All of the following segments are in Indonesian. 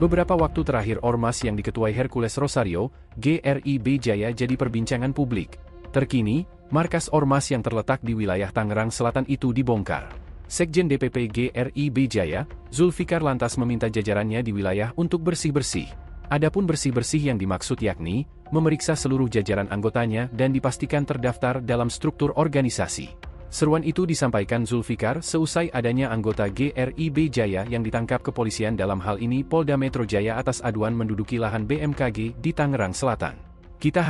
Beberapa waktu terakhir Ormas yang diketuai Hercules Rosario, GRIB Jaya jadi perbincangan publik. Terkini, markas Ormas yang terletak di wilayah Tangerang Selatan itu dibongkar. Sekjen DPP GRIB Jaya, Zulfikar lantas meminta jajarannya di wilayah untuk bersih-bersih. Adapun bersih-bersih yang dimaksud yakni, memeriksa seluruh jajaran anggotanya dan dipastikan terdaftar dalam struktur organisasi. Seruan itu disampaikan Zulfikar seusai adanya anggota GRIB Jaya yang ditangkap kepolisian dalam hal ini Polda Metro Jaya atas aduan menduduki lahan BMKG di Tangerang Selatan. Kita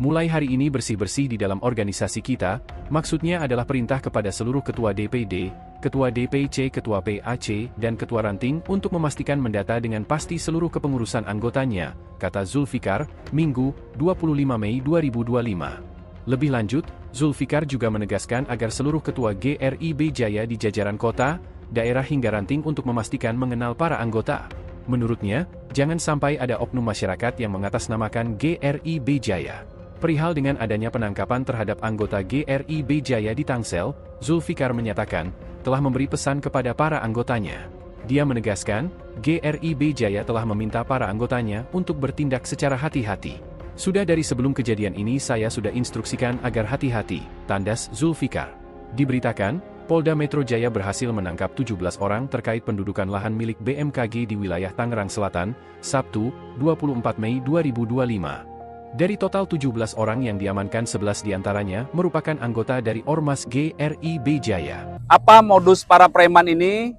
mulai hari ini bersih-bersih di dalam organisasi kita, maksudnya adalah perintah kepada seluruh ketua DPD, ketua DPC, ketua PAC, dan ketua ranting untuk memastikan mendata dengan pasti seluruh kepengurusan anggotanya, kata Zulfikar, Minggu, 25 Mei 2025. Lebih lanjut, Zulfikar juga menegaskan agar seluruh ketua GRIB Jaya di jajaran kota, daerah hingga ranting untuk memastikan mengenal para anggota. Menurutnya, jangan sampai ada oknum masyarakat yang mengatasnamakan GRIB Jaya. Perihal dengan adanya penangkapan terhadap anggota GRIB Jaya di Tangsel, Zulfikar menyatakan, telah memberi pesan kepada para anggotanya. Dia menegaskan, GRIB Jaya telah meminta para anggotanya untuk bertindak secara hati-hati. Sudah dari sebelum kejadian ini saya sudah instruksikan agar hati-hati, tandas Zulfikar. Diberitakan, Polda Metro Jaya berhasil menangkap 17 orang terkait pendudukan lahan milik BMKG di wilayah Tangerang Selatan, Sabtu, 24 Mei 2025. Dari total 17 orang yang diamankan 11 diantaranya merupakan anggota dari Ormas GRIB Jaya. Apa modus para preman ini?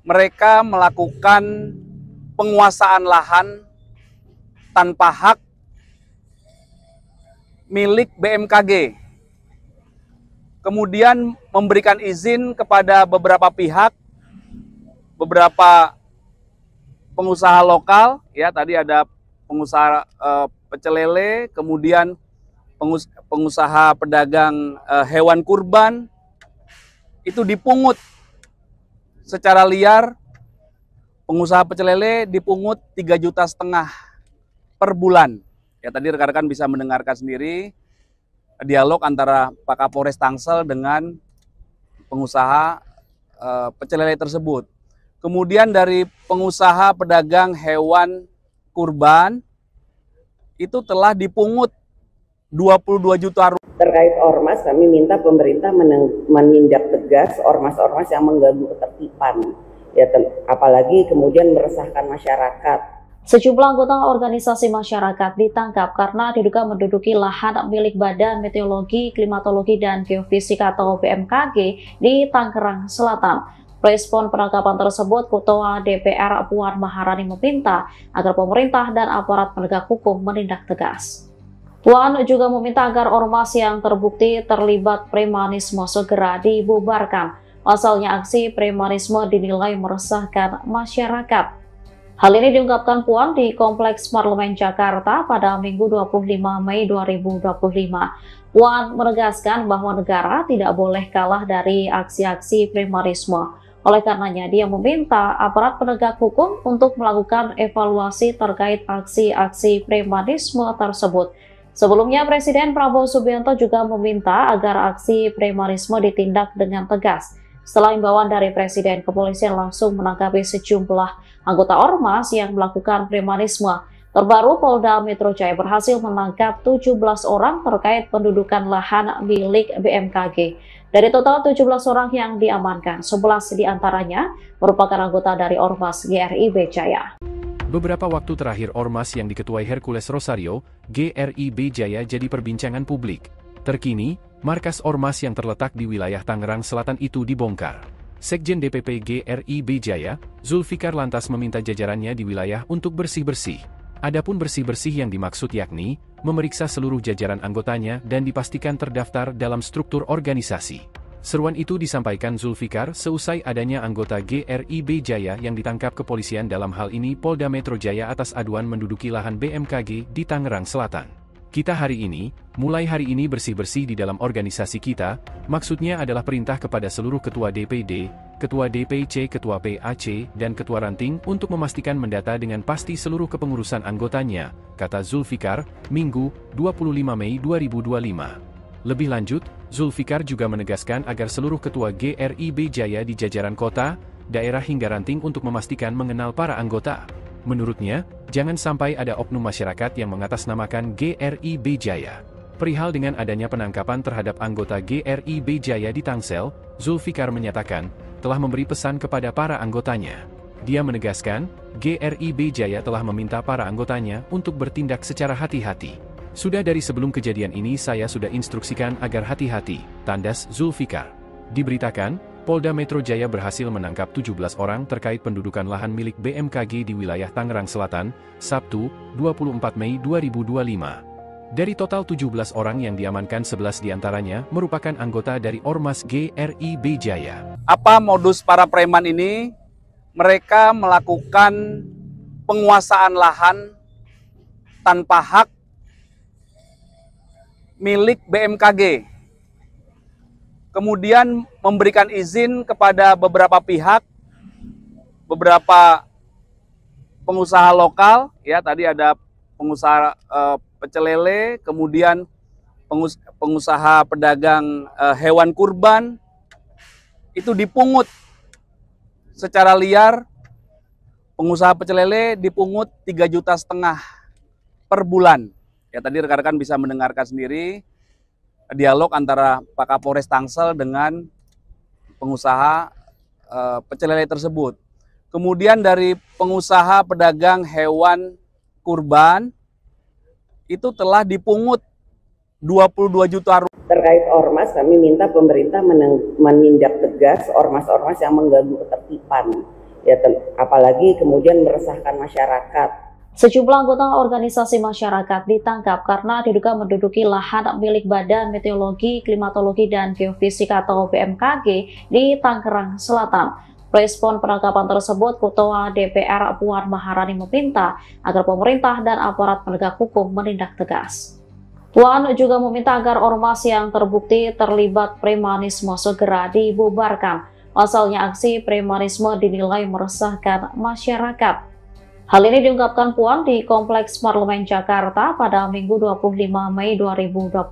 Mereka melakukan penguasaan lahan tanpa hak milik BMKG. Kemudian memberikan izin kepada beberapa pihak, beberapa pengusaha lokal, ya tadi ada pengusaha pecel lele, kemudian pengusaha pedagang hewan kurban, itu dipungut secara liar. Pengusaha pecel lele dipungut 3,5 juta per bulan. Ya tadi rekan-rekan bisa mendengarkan sendiri dialog antara Pak Kapolres Tangsel dengan pengusaha pecel lele tersebut. Kemudian dari pengusaha pedagang hewan kurban itu telah dipungut 22 juta rupiah. Terkait ormas, kami minta pemerintah menindak tegas ormas-ormas yang mengganggu ketertiban, ya, apalagi kemudian meresahkan masyarakat. Sejumlah anggota organisasi masyarakat ditangkap karena diduga menduduki lahan milik Badan Meteorologi, Klimatologi, dan Geofisika atau BMKG di Tangerang Selatan. Respon penangkapan tersebut, Ketua DPR Puan Maharani meminta agar pemerintah dan aparat penegak hukum menindak tegas. Puan juga meminta agar ormas yang terbukti terlibat premanisme segera dibubarkan. Pasalnya aksi premanisme dinilai meresahkan masyarakat. Hal ini diungkapkan Puan di Kompleks Parlemen Jakarta pada Minggu 25 Mei 2025. Puan menegaskan bahwa negara tidak boleh kalah dari aksi-aksi premanisme. Oleh karenanya, dia meminta aparat penegak hukum untuk melakukan evaluasi terkait aksi-aksi premanisme tersebut. Sebelumnya, Presiden Prabowo Subianto juga meminta agar aksi premanisme ditindak dengan tegas. Setelah imbauan dari Presiden, kepolisian langsung menangkapi sejumlah anggota ormas yang melakukan premanisme. Terbaru, Polda Metro Jaya berhasil menangkap 17 orang terkait pendudukan lahan milik BMKG. Dari total 17 orang yang diamankan, 11 diantaranya merupakan anggota dari Ormas GRIB Jaya. Beberapa waktu terakhir Ormas yang diketuai Hercules Rosario, GRIB Jaya jadi perbincangan publik. Terkini, markas Ormas yang terletak di wilayah Tangerang Selatan itu dibongkar. Sekjen DPP GRIB Jaya, Zulfikar lantas meminta jajarannya di wilayah untuk bersih-bersih. Adapun bersih-bersih yang dimaksud yakni, memeriksa seluruh jajaran anggotanya dan dipastikan terdaftar dalam struktur organisasi. Seruan itu disampaikan Zulfikar seusai adanya anggota GRIB Jaya yang ditangkap kepolisian dalam hal ini Polda Metro Jaya atas aduan menduduki lahan BMKG di Tangerang Selatan. Kita mulai hari ini bersih-bersih di dalam organisasi kita, maksudnya adalah perintah kepada seluruh ketua DPD, ketua DPC, ketua PAC, dan ketua ranting untuk memastikan mendata dengan pasti seluruh kepengurusan anggotanya, kata Zulfikar, Minggu, 25 Mei 2025. Lebih lanjut, Zulfikar juga menegaskan agar seluruh ketua GRIB Jaya di jajaran kota, daerah hingga ranting untuk memastikan mengenal para anggota. Menurutnya, jangan sampai ada oknum masyarakat yang mengatasnamakan GRIB Jaya. Perihal dengan adanya penangkapan terhadap anggota GRIB Jaya di Tangsel, Zulfikar menyatakan, telah memberi pesan kepada para anggotanya. Dia menegaskan, GRIB Jaya telah meminta para anggotanya untuk bertindak secara hati-hati. Sudah dari sebelum kejadian ini saya sudah instruksikan agar hati-hati, tandas Zulfikar. Diberitakan, Polda Metro Jaya berhasil menangkap 17 orang terkait pendudukan lahan milik BMKG di wilayah Tangerang Selatan, Sabtu, 24 Mei 2025. Dari total 17 orang yang diamankan, 11 diantaranya merupakan anggota dari Ormas GRIB Jaya. Apa modus para preman ini? Mereka melakukan penguasaan lahan tanpa hak milik BMKG. Kemudian memberikan izin kepada beberapa pihak, beberapa pengusaha lokal, ya tadi ada pengusaha pecel lele, kemudian pengusaha pedagang hewan kurban, itu dipungut secara liar. Pengusaha pecel lele dipungut 3,5 juta per bulan. Ya tadi rekan-rekan bisa mendengarkan sendiri dialog antara Pak Kapolres Tangsel dengan pengusaha pecel lele tersebut. Kemudian dari pengusaha pedagang hewan kurban itu telah dipungut 22 juta rupiah. Terkait ormas, kami minta pemerintah menindak tegas ormas-ormas yang mengganggu ketertiban, ya, apalagi kemudian meresahkan masyarakat. Sejumlah anggota organisasi masyarakat ditangkap karena diduga menduduki lahan milik Badan Meteorologi, Klimatologi, dan Geofisika atau BMKG di Tangerang Selatan. Respon penangkapan tersebut, Ketua DPR Puan Maharani meminta agar pemerintah dan aparat penegak hukum menindak tegas. Puan juga meminta agar ormas yang terbukti terlibat premanisme segera dibubarkan. Pasalnya aksi premanisme dinilai meresahkan masyarakat. Hal ini diungkapkan Puan di Kompleks Parlemen Jakarta pada Minggu 25 Mei 2025.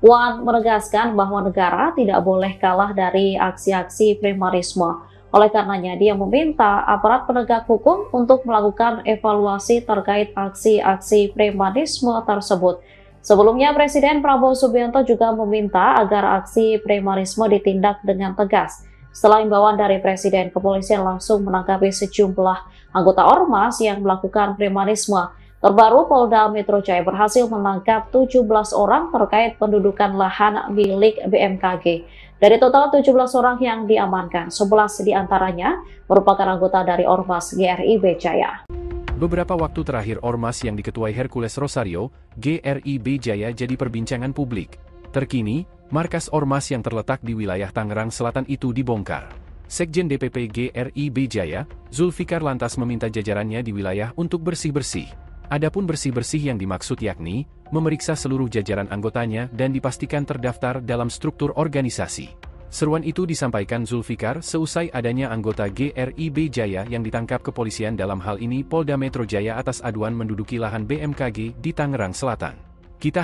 Puan menegaskan bahwa negara tidak boleh kalah dari aksi-aksi premanisme. Oleh karenanya, dia meminta aparat penegak hukum untuk melakukan evaluasi terkait aksi-aksi premanisme tersebut. Sebelumnya, Presiden Prabowo Subianto juga meminta agar aksi premanisme ditindak dengan tegas. Setelah imbauan dari Presiden, kepolisian langsung menangkapi sejumlah anggota ormas yang melakukan premanisme. Terbaru, Polda Metro Jaya berhasil menangkap 17 orang terkait pendudukan lahan milik BMKG. Dari total 17 orang yang diamankan, 11 diantaranya merupakan anggota dari Ormas GRIB Jaya. Beberapa waktu terakhir Ormas yang diketuai Hercules Rosario, GRIB Jaya jadi perbincangan publik. Terkini, markas Ormas yang terletak di wilayah Tangerang Selatan itu dibongkar. Sekjen DPP GRIB Jaya, Zulfikar lantas meminta jajarannya di wilayah untuk bersih-bersih. Adapun bersih-bersih yang dimaksud yakni, memeriksa seluruh jajaran anggotanya dan dipastikan terdaftar dalam struktur organisasi. Seruan itu disampaikan Zulfikar seusai adanya anggota GRIB Jaya yang ditangkap kepolisian, dalam hal ini Polda Metro Jaya, atas aduan menduduki lahan BMKG di Tangerang Selatan. Kita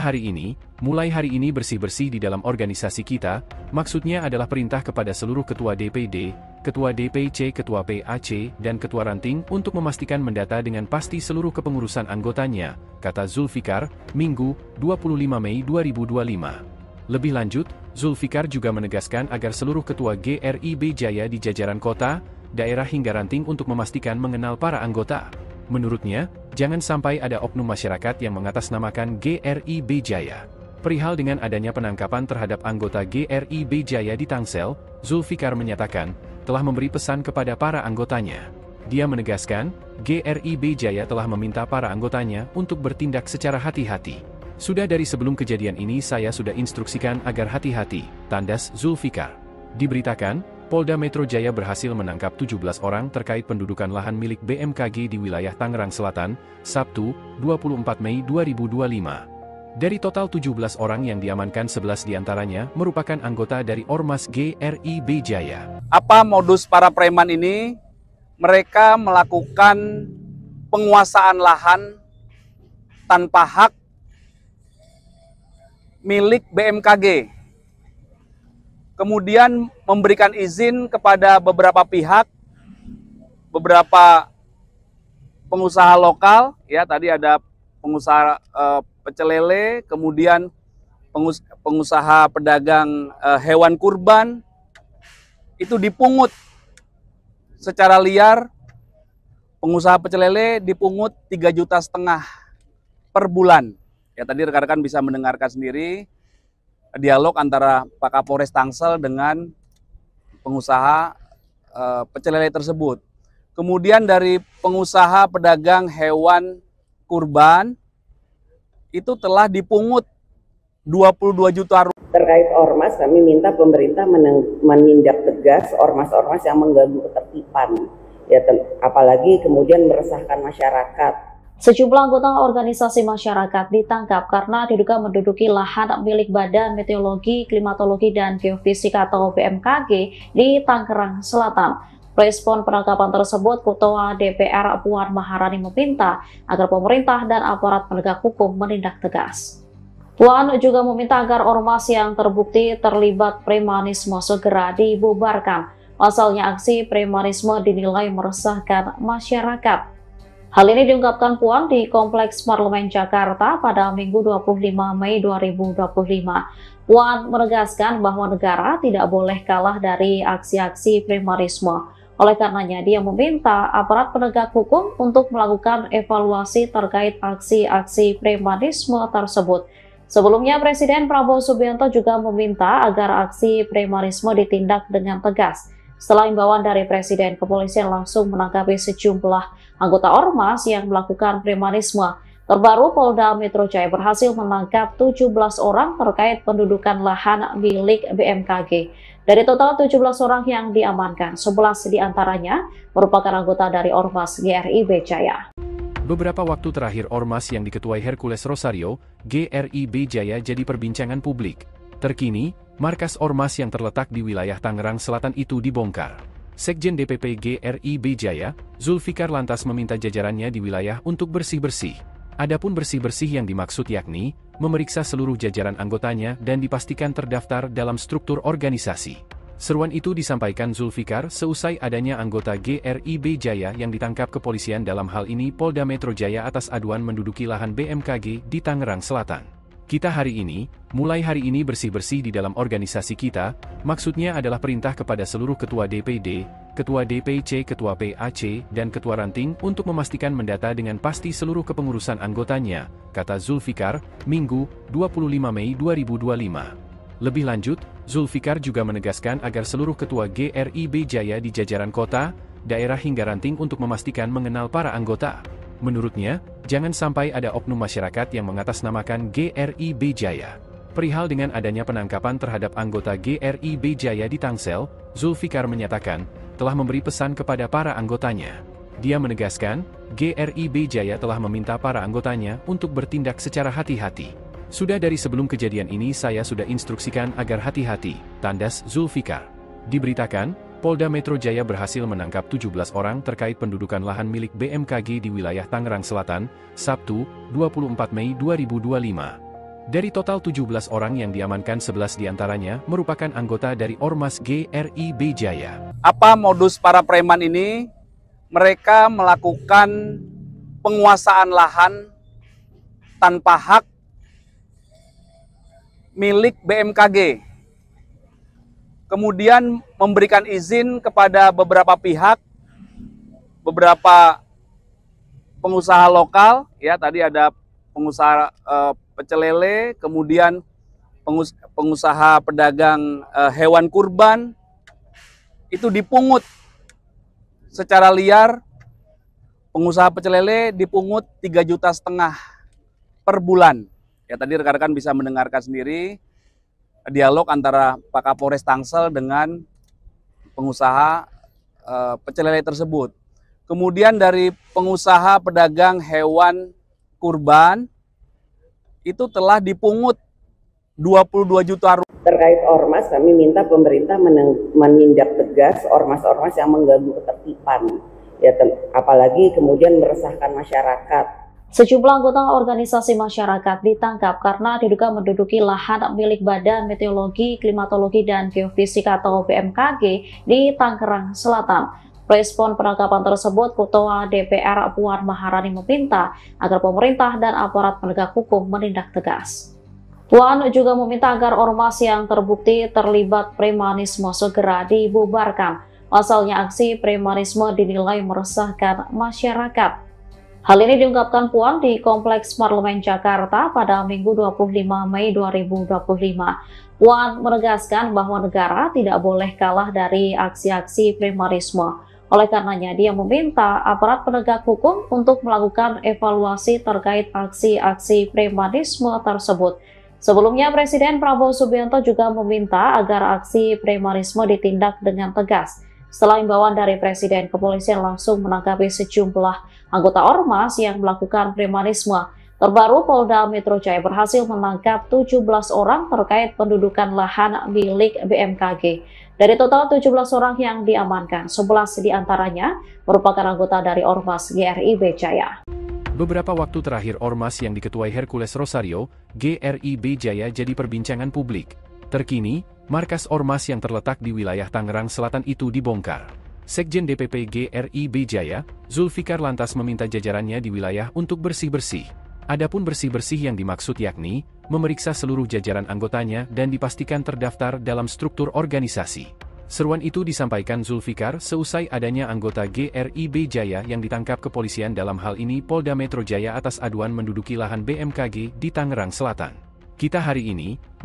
mulai hari ini bersih-bersih di dalam organisasi kita, maksudnya adalah perintah kepada seluruh ketua DPD, ketua DPC, ketua PAC, dan ketua ranting untuk memastikan mendata dengan pasti seluruh kepengurusan anggotanya, kata Zulfikar, Minggu, 25 Mei 2025. Lebih lanjut, Zulfikar juga menegaskan agar seluruh ketua GRIB Jaya di jajaran kota, daerah hingga ranting untuk memastikan mengenal para anggota. Menurutnya, jangan sampai ada oknum masyarakat yang mengatasnamakan GRIB Jaya. Perihal dengan adanya penangkapan terhadap anggota GRIB Jaya di Tangsel, Zulfikar menyatakan, telah memberi pesan kepada para anggotanya. Dia menegaskan, GRIB Jaya telah meminta para anggotanya untuk bertindak secara hati-hati. Sudah dari sebelum kejadian ini saya sudah instruksikan agar hati-hati, tandas Zulfikar. Diberitakan, Polda Metro Jaya berhasil menangkap 17 orang terkait pendudukan lahan milik BMKG di wilayah Tangerang Selatan, Sabtu, 24 Mei 2025. Dari total 17 orang yang diamankan, 11 diantaranya merupakan anggota dari Ormas GRIB Jaya. Apa modus para preman ini? Mereka melakukan penguasaan lahan tanpa hak milik BMKG. Kemudian memberikan izin kepada beberapa pihak, beberapa pengusaha lokal, ya tadi ada pengusaha pecel lele, kemudian pengusaha pedagang hewan kurban, itu dipungut secara liar. Pengusaha pecel lele dipungut 3,5 juta per bulan. Ya tadi rekan-rekan bisa mendengarkan sendiri dialog antara Pak Kapolres Tangsel dengan pengusaha pecel lele tersebut. Kemudian dari pengusaha pedagang hewan kurban itu telah dipungut 22 juta rupiah. Terkait ormas, kami minta pemerintah menindak tegas ormas-ormas yang mengganggu ketertiban, ya, apalagi kemudian meresahkan masyarakat. Sejumlah anggota organisasi masyarakat ditangkap karena diduga menduduki lahan milik Badan Meteorologi, Klimatologi, dan Geofisika atau BMKG di Tangerang Selatan. Respon penangkapan tersebut, Ketua DPR Puan Maharani meminta agar pemerintah dan aparat penegak hukum menindak tegas. Puan juga meminta agar ormas yang terbukti terlibat premanisme segera dibubarkan. Pasalnya aksi premanisme dinilai meresahkan masyarakat. Hal ini diungkapkan Puan di Kompleks Parlemen Jakarta pada Minggu 25 Mei 2025. Puan menegaskan bahwa negara tidak boleh kalah dari aksi-aksi premanisme. Oleh karenanya, dia meminta aparat penegak hukum untuk melakukan evaluasi terkait aksi-aksi premanisme tersebut. Sebelumnya, Presiden Prabowo Subianto juga meminta agar aksi premanisme ditindak dengan tegas. Setelah imbauan dari Presiden, kepolisian langsung menangkapi sejumlah anggota ormas yang melakukan premanisme. Terbaru, Polda Metro Jaya berhasil menangkap 17 orang terkait pendudukan lahan milik BMKG. Dari total 17 orang yang diamankan, 11 diantaranya merupakan anggota dari Ormas GRIB Jaya. Beberapa waktu terakhir ormas yang diketuai Hercules Rosario, GRIB Jaya jadi perbincangan publik. Terkini, markas ormas yang terletak di wilayah Tangerang Selatan itu dibongkar. Sekjen DPP GRIB Jaya, Zulfikar lantas meminta jajarannya di wilayah untuk bersih-bersih. Adapun bersih-bersih yang dimaksud yakni, memeriksa seluruh jajaran anggotanya dan dipastikan terdaftar dalam struktur organisasi. Seruan itu disampaikan Zulfikar seusai adanya anggota GRIB Jaya yang ditangkap kepolisian, dalam hal ini Polda Metro Jaya, atas aduan menduduki lahan BMKG di Tangerang Selatan. Kita mulai hari ini bersih-bersih di dalam organisasi kita, maksudnya adalah perintah kepada seluruh ketua DPD, ketua DPC, ketua PAC, dan ketua ranting untuk memastikan mendata dengan pasti seluruh kepengurusan anggotanya, kata Zulfikar, Minggu, 25 Mei 2025. Lebih lanjut, Zulfikar juga menegaskan agar seluruh ketua GRIB Jaya di jajaran kota, daerah hingga ranting untuk memastikan mengenal para anggota. Menurutnya, jangan sampai ada oknum masyarakat yang mengatasnamakan GRIB Jaya. Perihal dengan adanya penangkapan terhadap anggota GRIB Jaya di Tangsel, Zulfikar menyatakan, telah memberi pesan kepada para anggotanya. Dia menegaskan, GRIB Jaya telah meminta para anggotanya untuk bertindak secara hati-hati. Sudah dari sebelum kejadian ini saya sudah instruksikan agar hati-hati, tandas Zulfikar. Diberitakan, Polda Metro Jaya berhasil menangkap 17 orang terkait pendudukan lahan milik BMKG di wilayah Tangerang Selatan, Sabtu, 24 Mei 2025. Dari total 17 orang yang diamankan, 11 diantaranya merupakan anggota dari Ormas GRIB Jaya. Apa modus para preman ini? Mereka melakukan penguasaan lahan tanpa hak milik BMKG. Kemudian memberikan izin kepada beberapa pihak, beberapa pengusaha lokal, ya tadi ada pengusaha pecel lele, kemudian pengusaha pedagang hewan kurban, itu dipungut secara liar. Pengusaha pecel lele dipungut 3,5 juta per bulan. Ya tadi rekan-rekan bisa mendengarkan sendiri dialog antara Pak Kapolres Tangsel dengan pengusaha pecel lele tersebut. Kemudian dari pengusaha pedagang hewan kurban itu telah dipungut 22 juta rupiah. Terkait ormas, kami minta pemerintah menindak tegas ormas-ormas yang mengganggu ketertiban, ya, apalagi kemudian meresahkan masyarakat. Sejumlah anggota organisasi masyarakat ditangkap karena diduga menduduki lahan milik Badan Meteorologi, Klimatologi, dan Geofisika atau BMKG di Tangerang Selatan. Respon penangkapan tersebut, Ketua DPR Puan Maharani meminta agar pemerintah dan aparat penegak hukum menindak tegas. Puan juga meminta agar ormas yang terbukti terlibat premanisme segera dibubarkan. Pasalnya aksi premanisme dinilai meresahkan masyarakat. Hal ini diungkapkan Puan di Kompleks Parlemen Jakarta pada Minggu 25 Mei 2025. Puan menegaskan bahwa negara tidak boleh kalah dari aksi-aksi premanisme. Oleh karenanya, dia meminta aparat penegak hukum untuk melakukan evaluasi terkait aksi-aksi premanisme tersebut. Sebelumnya, Presiden Prabowo Subianto juga meminta agar aksi premanisme ditindak dengan tegas. Setelah imbauan dari Presiden, kepolisian langsung menangkapi sejumlah anggota ormas yang melakukan premanisme. Terbaru, Polda Metro Jaya berhasil menangkap 17 orang terkait pendudukan lahan milik BMKG. Dari total 17 orang yang diamankan, 11 diantaranya merupakan anggota dari Ormas GRIB Jaya. Beberapa waktu terakhir Ormas yang diketuai Hercules Rosario, GRIB Jaya jadi perbincangan publik. Terkini, markas Ormas yang terletak di wilayah Tangerang Selatan itu dibongkar. Sekjen DPP GRIB Jaya, Zulfikar lantas meminta jajarannya di wilayah untuk bersih-bersih. Adapun bersih-bersih yang dimaksud yakni, memeriksa seluruh jajaran anggotanya dan dipastikan terdaftar dalam struktur organisasi. Seruan itu disampaikan Zulfikar seusai adanya anggota GRIB Jaya yang ditangkap kepolisian dalam hal ini Polda Metro Jaya atas aduan menduduki lahan BMKG di Tangerang Selatan. Kita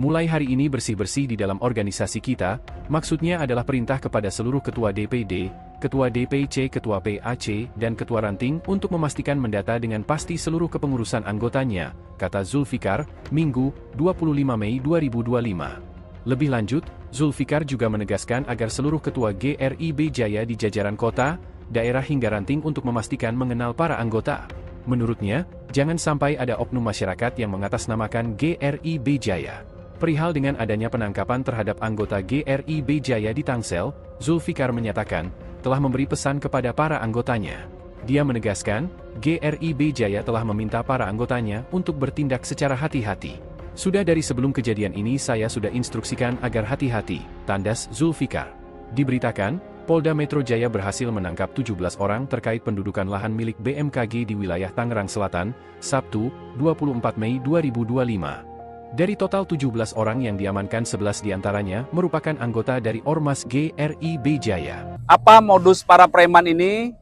mulai hari ini bersih-bersih di dalam organisasi kita, maksudnya adalah perintah kepada seluruh ketua DPD, ketua DPC, ketua PAC, dan ketua ranting untuk memastikan mendata dengan pasti seluruh kepengurusan anggotanya, kata Zulfikar, Minggu, 25 Mei 2025. Lebih lanjut, Zulfikar juga menegaskan agar seluruh ketua GRIB Jaya di jajaran kota, daerah hingga ranting untuk memastikan mengenal para anggota. Menurutnya, jangan sampai ada oknum masyarakat yang mengatasnamakan GRIB Jaya. Perihal dengan adanya penangkapan terhadap anggota GRIB Jaya di Tangsel, Zulfikar menyatakan, telah memberi pesan kepada para anggotanya. Dia menegaskan, GRIB Jaya telah meminta para anggotanya untuk bertindak secara hati-hati. Sudah dari sebelum kejadian ini saya sudah instruksikan agar hati-hati, tandas Zulfikar. Diberitakan, Polda Metro Jaya berhasil menangkap 17 orang terkait pendudukan lahan milik BMKG di wilayah Tangerang Selatan, Sabtu, 24 Mei 2025. Dari total 17 orang yang diamankan, 11 diantaranya merupakan anggota dari Ormas GRIB Jaya. Apa modus para preman ini?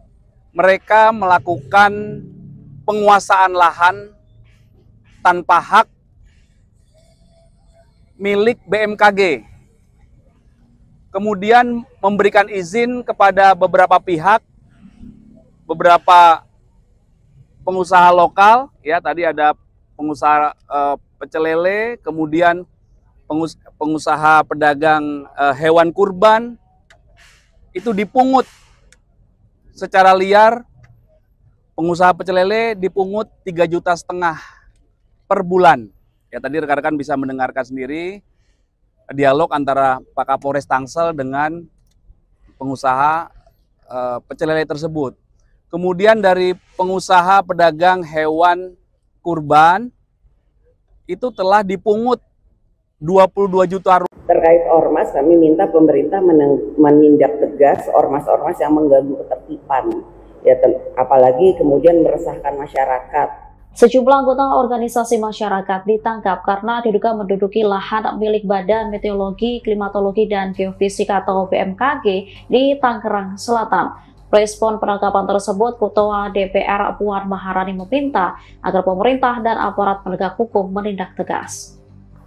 Mereka melakukan penguasaan lahan tanpa hak milik BMKG. Kemudian memberikan izin kepada beberapa pihak, beberapa pengusaha lokal, ya tadi ada pengusaha pecel lele, kemudian pengusaha pedagang hewan kurban, itu dipungut secara liar. Pengusaha pecel lele dipungut 3,5 juta per bulan. Ya tadi rekan-rekan bisa mendengarkan sendiri dialog antara Pak Kapolres Tangsel dengan pengusaha pecel lele tersebut. Kemudian dari pengusaha pedagang hewan kurban itu telah dipungut 22 juta rupiah. Terkait ormas, kami minta pemerintah menindak tegas ormas-ormas yang mengganggu ketertiban, ya, apalagi kemudian meresahkan masyarakat. Sejumlah anggota organisasi masyarakat ditangkap karena diduga menduduki lahan milik Badan Meteorologi, Klimatologi, dan Geofisika atau BMKG di Tangerang Selatan. Respon penangkapan tersebut, Ketua DPR Puan Maharani meminta agar pemerintah dan aparat penegak hukum menindak tegas.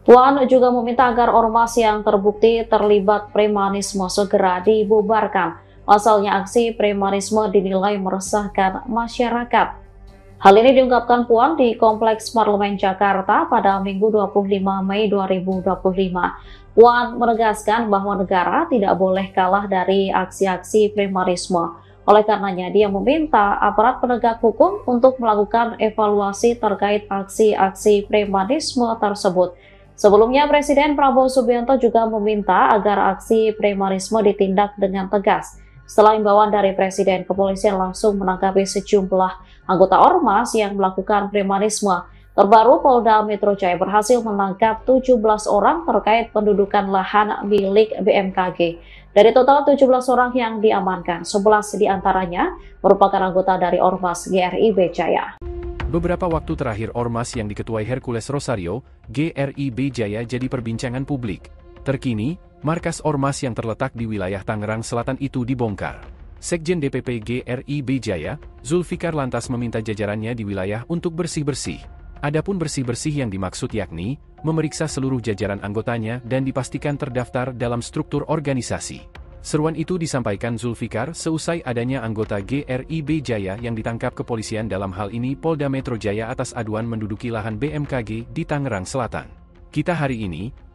Puan juga meminta agar ormas yang terbukti terlibat premanisme segera dibubarkan. Pasalnya aksi premanisme dinilai meresahkan masyarakat. Hal ini diungkapkan Puan di Kompleks Parlemen Jakarta pada Minggu 25 Mei 2025. Puan menegaskan bahwa negara tidak boleh kalah dari aksi-aksi premanisme. Oleh karenanya, dia meminta aparat penegak hukum untuk melakukan evaluasi terkait aksi-aksi premanisme tersebut. Sebelumnya, Presiden Prabowo Subianto juga meminta agar aksi premanisme ditindak dengan tegas. Setelah imbauan dari Presiden, kepolisian langsung menangkapi sejumlah anggota ormas yang melakukan premanisme. Terbaru, Polda Metro Jaya berhasil menangkap 17 orang terkait pendudukan lahan milik BMKG. Dari total 17 orang yang diamankan, 11 diantaranya merupakan anggota dari Ormas GRIB Jaya. Beberapa waktu terakhir Ormas yang diketuai Hercules Rosario, GRIB Jaya jadi perbincangan publik. Terkini, markas Ormas yang terletak di wilayah Tangerang Selatan itu dibongkar. Sekjen DPP GRIB Jaya, Zulfikar lantas meminta jajarannya di wilayah untuk bersih-bersih. Adapun bersih-bersih yang dimaksud yakni, memeriksa seluruh jajaran anggotanya dan dipastikan terdaftar dalam struktur organisasi. Seruan itu disampaikan Zulfikar seusai adanya anggota GRIB Jaya yang ditangkap kepolisian dalam hal ini Polda Metro Jaya atas aduan menduduki lahan BMKG di Tangerang Selatan. Kita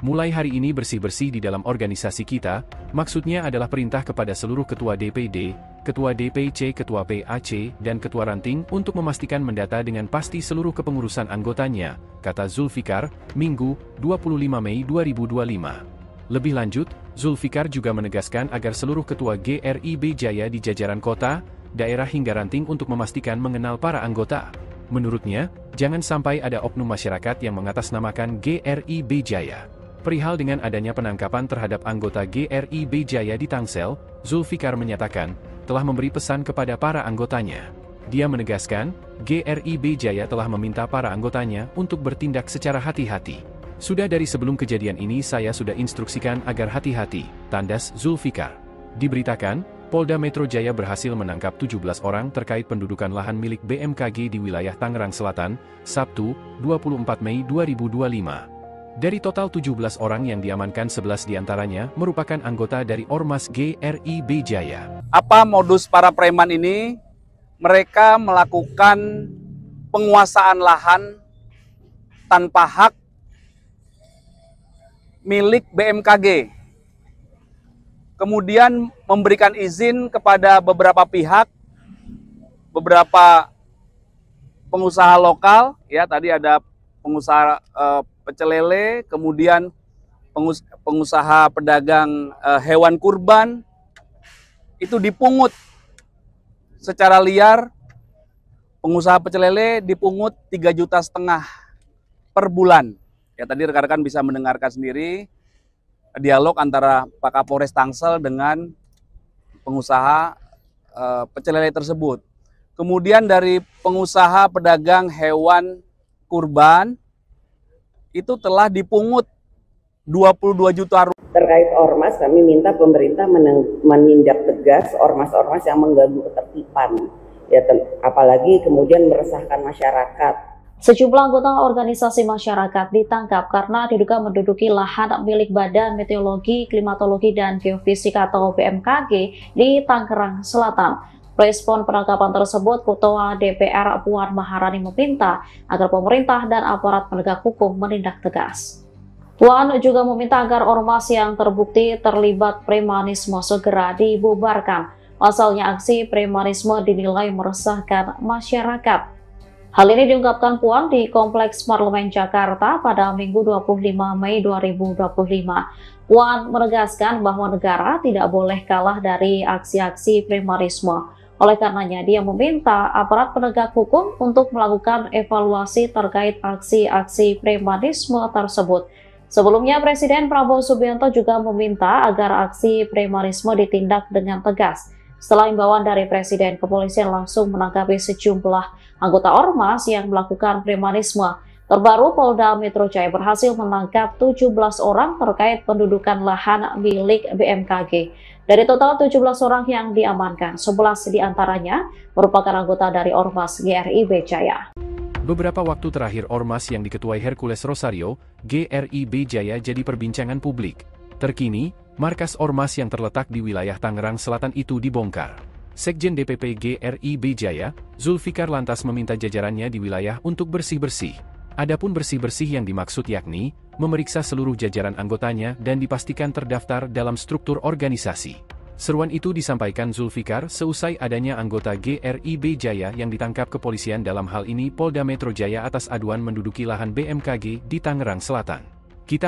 mulai hari ini bersih-bersih di dalam organisasi kita, maksudnya adalah perintah kepada seluruh ketua DPD, ketua DPC, ketua PAC, dan ketua ranting untuk memastikan mendata dengan pasti seluruh kepengurusan anggotanya, kata Zulfikar, Minggu, 25 Mei 2025. Lebih lanjut, Zulfikar juga menegaskan agar seluruh ketua GRIB Jaya di jajaran kota, daerah hingga ranting untuk memastikan mengenal para anggota. Menurutnya, jangan sampai ada oknum masyarakat yang mengatasnamakan GRIB Jaya. Perihal dengan adanya penangkapan terhadap anggota GRIB Jaya di Tangsel, Zulfikar menyatakan, telah memberi pesan kepada para anggotanya. Dia menegaskan, GRIB Jaya telah meminta para anggotanya untuk bertindak secara hati-hati. Sudah dari sebelum kejadian ini saya sudah instruksikan agar hati-hati, tandas Zulfikar. Diberitakan, Polda Metro Jaya berhasil menangkap 17 orang terkait pendudukan lahan milik BMKG di wilayah Tangerang Selatan, Sabtu, 24 Mei 2025. Dari total 17 orang yang diamankan 11 diantaranya merupakan anggota dari Ormas GRIB Jaya. Apa modus para preman ini? Mereka melakukan penguasaan lahan tanpa hak milik BMKG. Kemudian memberikan izin kepada beberapa pihak, beberapa pengusaha lokal, ya tadi ada pengusaha pecel lele, kemudian pengusaha pedagang hewan kurban, itu dipungut secara liar. Pengusaha pecel lele dipungut 3,5 juta per bulan. Ya tadi rekan-rekan bisa mendengarkan sendiri dialog antara Pak Kapolres Tangsel dengan pengusaha pecel lele tersebut. Kemudian dari pengusaha pedagang hewan kurban itu telah dipungut 22 juta rupiah. Terkait ormas, kami minta pemerintah menindak tegas ormas-ormas yang mengganggu ketertiban, ya, apalagi kemudian meresahkan masyarakat. Sejumlah anggota organisasi masyarakat ditangkap karena diduga menduduki lahan milik Badan Meteorologi, Klimatologi, dan Geofisika atau BMKG di Tangerang Selatan. Respon penangkapan tersebut, Ketua DPR Puan Maharani meminta agar pemerintah dan aparat penegak hukum menindak tegas. Puan juga meminta agar ormas yang terbukti terlibat premanisme segera dibubarkan. Pasalnya aksi premanisme dinilai meresahkan masyarakat. Hal ini diungkapkan Puan di Kompleks Parlemen Jakarta pada Minggu 25 Mei 2025. Puan menegaskan bahwa negara tidak boleh kalah dari aksi-aksi premanisme. Oleh karenanya, dia meminta aparat penegak hukum untuk melakukan evaluasi terkait aksi-aksi premanisme tersebut. Sebelumnya, Presiden Prabowo Subianto juga meminta agar aksi premanisme ditindak dengan tegas. Setelah imbauan dari Presiden, kepolisian langsung menangkapi sejumlah anggota ormas yang melakukan premanisme. Terbaru, Polda Metro Jaya berhasil menangkap 17 orang terkait pendudukan lahan milik BMKG. Dari total 17 orang yang diamankan, 11 diantaranya merupakan anggota dari Ormas GRIB Jaya. Beberapa waktu terakhir Ormas yang diketuai Hercules Rosario, GRIB Jaya jadi perbincangan publik. Terkini, markas Ormas yang terletak di wilayah Tangerang Selatan itu dibongkar. Sekjen DPP GRIB Jaya, Zulfikar lantas meminta jajarannya di wilayah untuk bersih-bersih. Adapun bersih-bersih yang dimaksud yakni, memeriksa seluruh jajaran anggotanya dan dipastikan terdaftar dalam struktur organisasi. Seruan itu disampaikan Zulfikar seusai adanya anggota GRIB Jaya yang ditangkap kepolisian dalam hal ini Polda Metro Jaya atas aduan menduduki lahan BMKG di Tangerang Selatan. Kita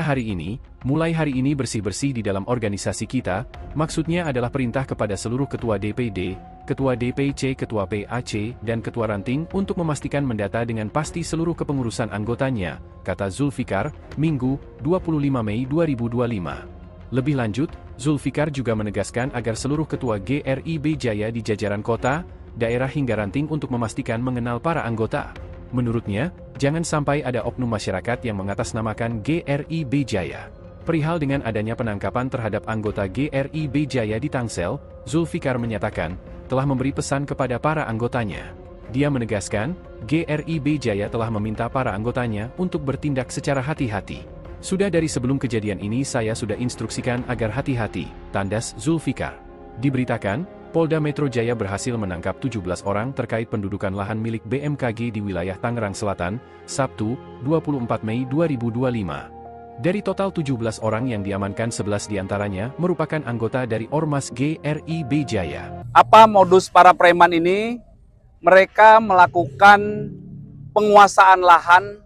mulai hari ini bersih-bersih di dalam organisasi kita, maksudnya adalah perintah kepada seluruh ketua DPD, ketua DPC, ketua PAC, dan ketua ranting untuk memastikan mendata dengan pasti seluruh kepengurusan anggotanya, kata Zulfikar, Minggu, 25 Mei 2025. Lebih lanjut, Zulfikar juga menegaskan agar seluruh ketua GRIB Jaya di jajaran kota, daerah hingga ranting untuk memastikan mengenal para anggota. Menurutnya, jangan sampai ada oknum masyarakat yang mengatasnamakan GRIB Jaya. Perihal dengan adanya penangkapan terhadap anggota GRIB Jaya di Tangsel, Zulfikar menyatakan, telah memberi pesan kepada para anggotanya. Dia menegaskan, GRIB Jaya telah meminta para anggotanya untuk bertindak secara hati-hati. Sudah dari sebelum kejadian ini saya sudah instruksikan agar hati-hati, tandas Zulfikar. Diberitakan, Polda Metro Jaya berhasil menangkap 17 orang terkait pendudukan lahan milik BMKG di wilayah Tangerang Selatan, Sabtu, 24 Mei 2025. Dari total 17 orang yang diamankan, 11 diantaranya merupakan anggota dari Ormas GRIB Jaya. Apa modus para preman ini? Mereka melakukan penguasaan lahan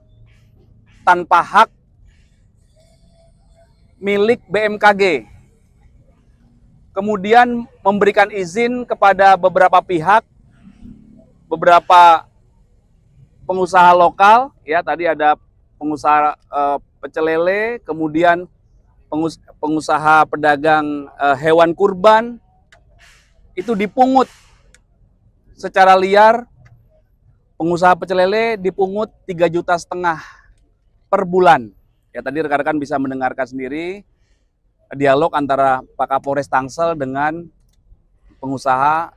tanpa hak milik BMKG. Kemudian memberikan izin kepada beberapa pihak, beberapa pengusaha lokal, ya tadi ada pengusaha pecel lele, kemudian pengusaha pedagang hewan kurban, itu dipungut secara liar. Pengusaha pecel lele dipungut 3,5 juta per bulan. Ya tadi rekan-rekan bisa mendengarkan sendiri dialog antara Pak Kapolres Tangsel dengan pengusaha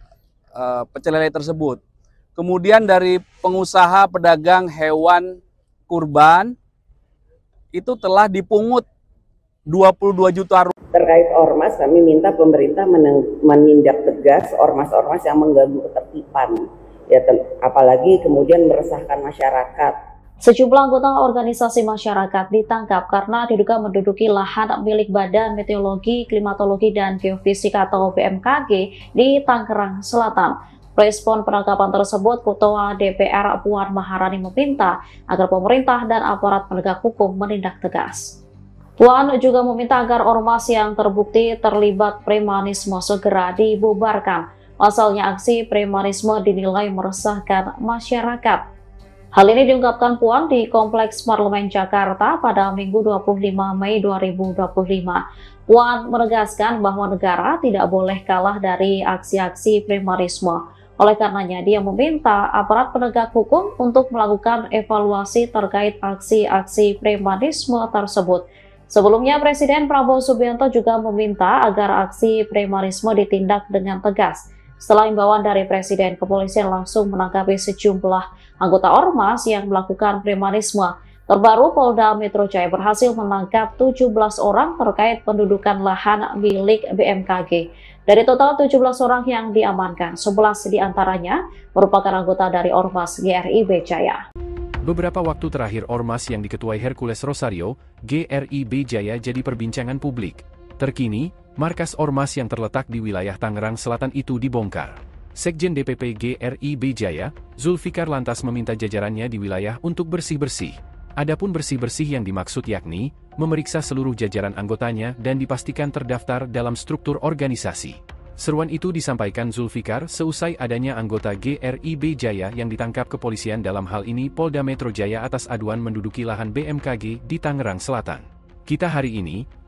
pecel lele tersebut. Kemudian dari pengusaha pedagang hewan kurban itu telah dipungut 22 juta rupiah. Terkait ormas, kami minta pemerintah menindak tegas ormas-ormas yang mengganggu ketertiban, ya, apalagi kemudian meresahkan masyarakat. Sejumlah anggota organisasi masyarakat ditangkap karena diduga menduduki lahan milik Badan Meteorologi, Klimatologi, dan Geofisika atau BMKG di Tangerang Selatan. Respon penangkapan tersebut, Ketua DPR Puan Maharani meminta agar pemerintah dan aparat penegak hukum menindak tegas. Puan juga meminta agar ormas yang terbukti terlibat premanisme segera dibubarkan. Pasalnya aksi premanisme dinilai meresahkan masyarakat. Hal ini diungkapkan Puan di Kompleks Parlemen Jakarta pada Minggu 25 Mei 2025. Puan menegaskan bahwa negara tidak boleh kalah dari aksi-aksi premanisme. Oleh karenanya, dia meminta aparat penegak hukum untuk melakukan evaluasi terkait aksi-aksi premanisme tersebut. Sebelumnya, Presiden Prabowo Subianto juga meminta agar aksi premanisme ditindak dengan tegas. Setelah imbauan dari Presiden, kepolisian langsung menangkapi sejumlah anggota ormas yang melakukan premanisme. Terbaru, Polda Metro Jaya berhasil menangkap 17 orang terkait pendudukan lahan milik BMKG. Dari total 17 orang yang diamankan, 11 diantaranya merupakan anggota dari Ormas GRIB Jaya. Beberapa waktu terakhir Ormas yang diketuai Hercules Rosario, GRIB Jaya jadi perbincangan publik. Terkini, markas Ormas yang terletak di wilayah Tangerang Selatan itu dibongkar. Sekjen DPP GRIB Jaya, Zulfikar lantas meminta jajarannya di wilayah untuk bersih-bersih. Adapun bersih-bersih yang dimaksud yakni, memeriksa seluruh jajaran anggotanya dan dipastikan terdaftar dalam struktur organisasi. Seruan itu disampaikan Zulfikar seusai adanya anggota GRIB Jaya yang ditangkap kepolisian, dalam hal ini Polda Metro Jaya, atas aduan menduduki lahan BMKG di Tangerang Selatan. Kita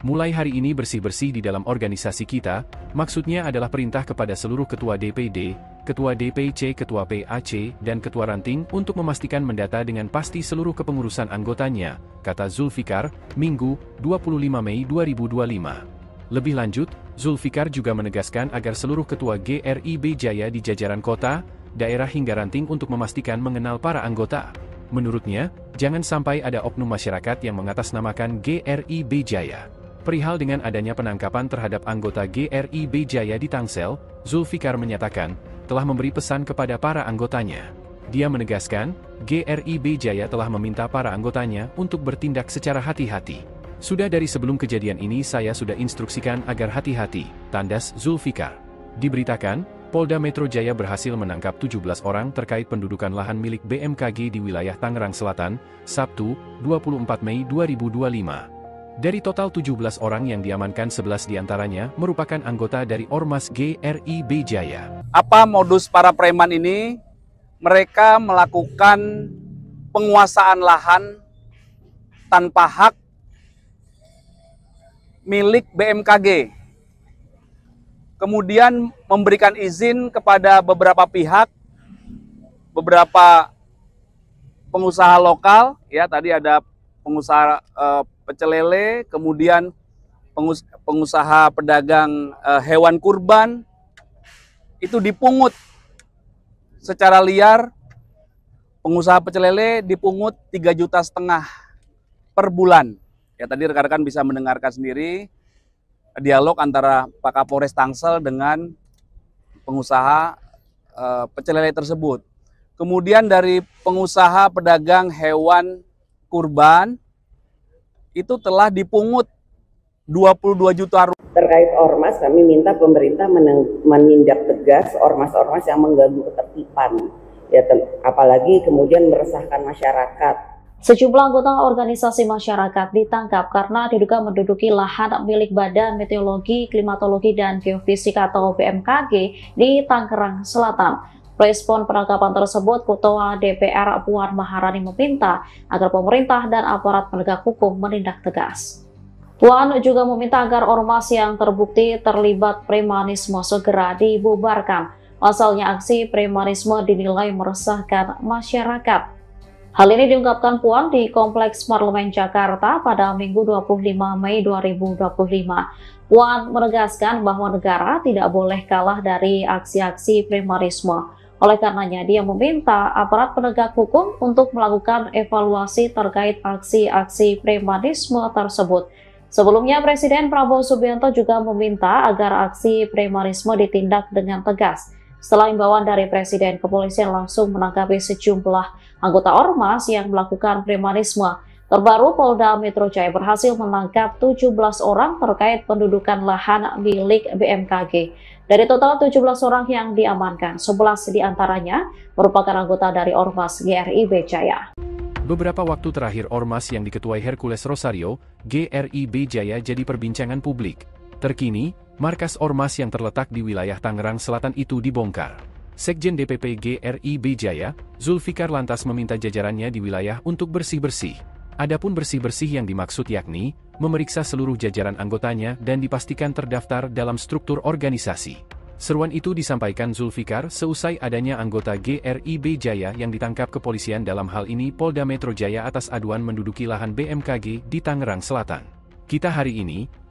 mulai hari ini bersih-bersih di dalam organisasi kita, maksudnya adalah perintah kepada seluruh ketua DPD, ketua DPC, ketua PAC, dan ketua ranting untuk memastikan mendata dengan pasti seluruh kepengurusan anggotanya, kata Zulfikar, Minggu, 25 Mei 2025. Lebih lanjut, Zulfikar juga menegaskan agar seluruh ketua GRIB Jaya di jajaran kota, daerah hingga ranting untuk memastikan mengenal para anggota. Menurutnya, jangan sampai ada oknum masyarakat yang mengatasnamakan GRIB Jaya. Perihal dengan adanya penangkapan terhadap anggota GRIB Jaya di Tangsel, Zulfikar menyatakan, telah memberi pesan kepada para anggotanya. Dia menegaskan, GRIB Jaya telah meminta para anggotanya untuk bertindak secara hati-hati. Sudah dari sebelum kejadian ini saya sudah instruksikan agar hati-hati, tandas Zulfikar. Diberitakan, Polda Metro Jaya berhasil menangkap 17 orang terkait pendudukan lahan milik BMKG di wilayah Tangerang Selatan, Sabtu, 24 Mei 2025. Dari total 17 orang yang diamankan, 11 diantaranya merupakan anggota dari Ormas GRIB Jaya. Apa modus para preman ini? Mereka melakukan penguasaan lahan tanpa hak milik BMKG. Kemudian memberikan izin kepada beberapa pihak, beberapa pengusaha lokal, ya tadi ada pengusaha pecel lele, kemudian pengusaha pedagang hewan kurban, itu dipungut secara liar. Pengusaha pecel lele dipungut 3,5 juta per bulan. Ya tadi rekan-rekan bisa mendengarkan sendiri dialog antara Pak Kapolres Tangsel dengan pengusaha pecel lele tersebut. Kemudian dari pengusaha pedagang hewan kurban itu telah dipungut 22 juta rupiah. Terkait ormas, kami minta pemerintah menindak tegas ormas-ormas yang mengganggu ketertiban, ya, apalagi kemudian meresahkan masyarakat. Sejumlah anggota organisasi masyarakat ditangkap karena diduga menduduki lahan milik Badan Meteorologi, Klimatologi, dan Geofisika atau BMKG di Tangerang Selatan. Respon penangkapan tersebut, Ketua DPR Puan Maharani meminta agar pemerintah dan aparat penegak hukum menindak tegas. Puan juga meminta agar ormas yang terbukti terlibat premanisme segera dibubarkan. Pasalnya aksi premanisme dinilai meresahkan masyarakat. Hal ini diungkapkan Puan di Kompleks Parlemen Jakarta pada Minggu 25 Mei 2025. Puan menegaskan bahwa negara tidak boleh kalah dari aksi-aksi premanisme. Oleh karenanya, dia meminta aparat penegak hukum untuk melakukan evaluasi terkait aksi-aksi premanisme tersebut. Sebelumnya, Presiden Prabowo Subianto juga meminta agar aksi premanisme ditindak dengan tegas. Setelah imbauan dari Presiden, kepolisian langsung menangkapi sejumlah anggota ormas yang melakukan premanisme. Terbaru, Polda Metro Jaya berhasil menangkap 17 orang terkait pendudukan lahan milik BMKG. Dari total 17 orang yang diamankan, 11 diantaranya merupakan anggota dari Ormas GRIB Jaya. Beberapa waktu terakhir Ormas yang diketuai Hercules Rosario, GRIB Jaya jadi perbincangan publik. Terkini, markas Ormas yang terletak di wilayah Tangerang Selatan itu dibongkar. Sekjen DPP GRIB Jaya, Zulfikar lantas meminta jajarannya di wilayah untuk bersih-bersih. Adapun bersih-bersih yang dimaksud yakni, memeriksa seluruh jajaran anggotanya dan dipastikan terdaftar dalam struktur organisasi. Seruan itu disampaikan Zulfikar seusai adanya anggota GRIB Jaya yang ditangkap kepolisian, dalam hal ini Polda Metro Jaya, atas aduan menduduki lahan BMKG di Tangerang Selatan. Kita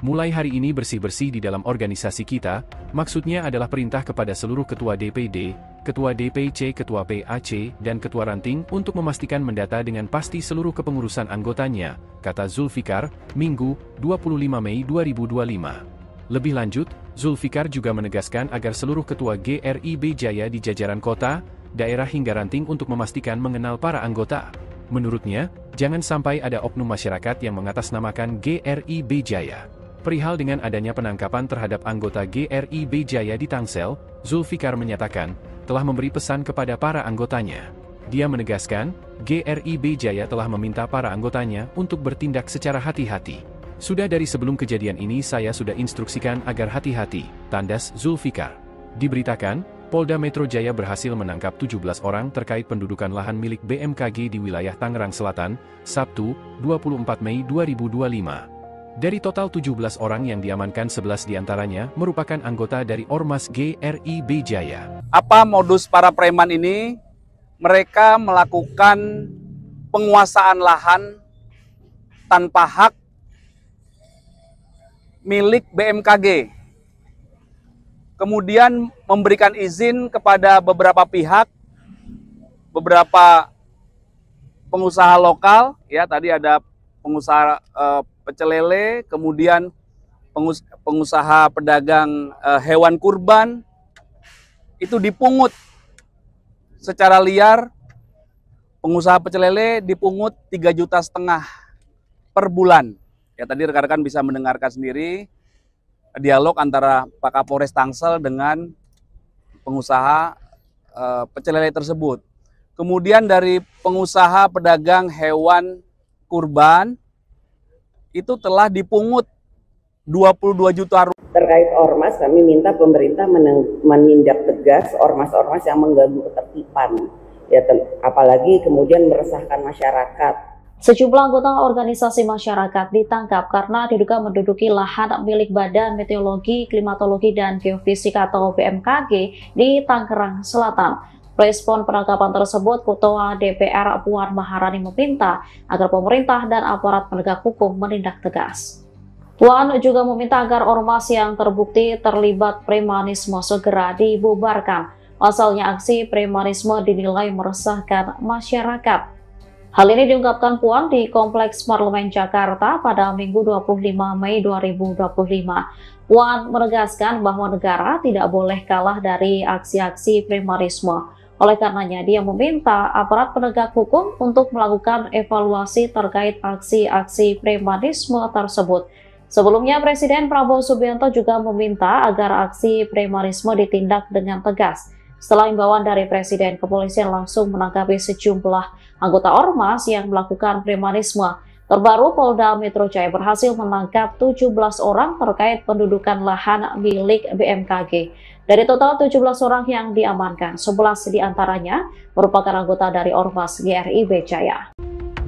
mulai hari ini bersih-bersih di dalam organisasi kita, maksudnya adalah perintah kepada seluruh ketua DPD, ketua DPC, ketua PAC, dan ketua ranting untuk memastikan mendata dengan pasti seluruh kepengurusan anggotanya, kata Zulfikar, Minggu, 25 Mei 2025. Lebih lanjut, Zulfikar juga menegaskan agar seluruh ketua GRIB Jaya di jajaran kota, daerah hingga ranting untuk memastikan mengenal para anggota. Menurutnya, jangan sampai ada oknum masyarakat yang mengatasnamakan GRIB Jaya. Perihal dengan adanya penangkapan terhadap anggota GRIB Jaya di Tangsel, Zulfikar menyatakan, telah memberi pesan kepada para anggotanya. Dia menegaskan, GRIB Jaya telah meminta para anggotanya untuk bertindak secara hati-hati. Sudah dari sebelum kejadian ini saya sudah instruksikan agar hati-hati, tandas Zulfikar. Diberitakan, Polda Metro Jaya berhasil menangkap 17 orang terkait pendudukan lahan milik BMKG di wilayah Tangerang Selatan, Sabtu, 24 Mei 2025. Dari total 17 orang yang diamankan, 11 diantaranya merupakan anggota dari Ormas GRIB Jaya. Apa modus para preman ini? Mereka melakukan penguasaan lahan tanpa hak milik BMKG. Kemudian memberikan izin kepada beberapa pihak, beberapa pengusaha lokal, ya tadi ada pengusaha pecel lele, kemudian pengusaha pedagang hewan kurban, itu dipungut secara liar. Pengusaha pecel lele dipungut 3,5 juta per bulan. Ya tadi rekan-rekan bisa mendengarkan sendiri dialog antara Pak Kapolres Tangsel dengan pengusaha pecel lele tersebut. Kemudian dari pengusaha pedagang hewan kurban itu telah dipungut 22 juta rupiah. Terkait ormas, kami minta pemerintah menindak tegas ormas-ormas yang mengganggu ketertiban, ya, apalagi kemudian meresahkan masyarakat. Sejumlah anggota organisasi masyarakat ditangkap karena diduga menduduki lahan milik Badan Meteorologi, Klimatologi, dan Geofisika atau BMKG di Tangerang Selatan. Respon penangkapan tersebut, Ketua DPR Puan Maharani meminta agar pemerintah dan aparat penegak hukum menindak tegas. Puan juga meminta agar ormas yang terbukti terlibat premanisme segera dibubarkan. Pasalnya aksi premanisme dinilai meresahkan masyarakat. Hal ini diungkapkan Puan di Kompleks Parlemen Jakarta pada Minggu 25 Mei 2025. Puan menegaskan bahwa negara tidak boleh kalah dari aksi-aksi premanisme. Oleh karenanya, dia meminta aparat penegak hukum untuk melakukan evaluasi terkait aksi-aksi premanisme tersebut. Sebelumnya, Presiden Prabowo Subianto juga meminta agar aksi premanisme ditindak dengan tegas. Setelah imbauan dari Presiden, kepolisian langsung menangkapi sejumlah anggota ormas yang melakukan premanisme. Terbaru, Polda Metro Jaya berhasil menangkap 17 orang terkait pendudukan lahan milik BMKG. Dari total 17 orang yang diamankan, 11 diantaranya merupakan anggota dari Ormas GRIB Jaya.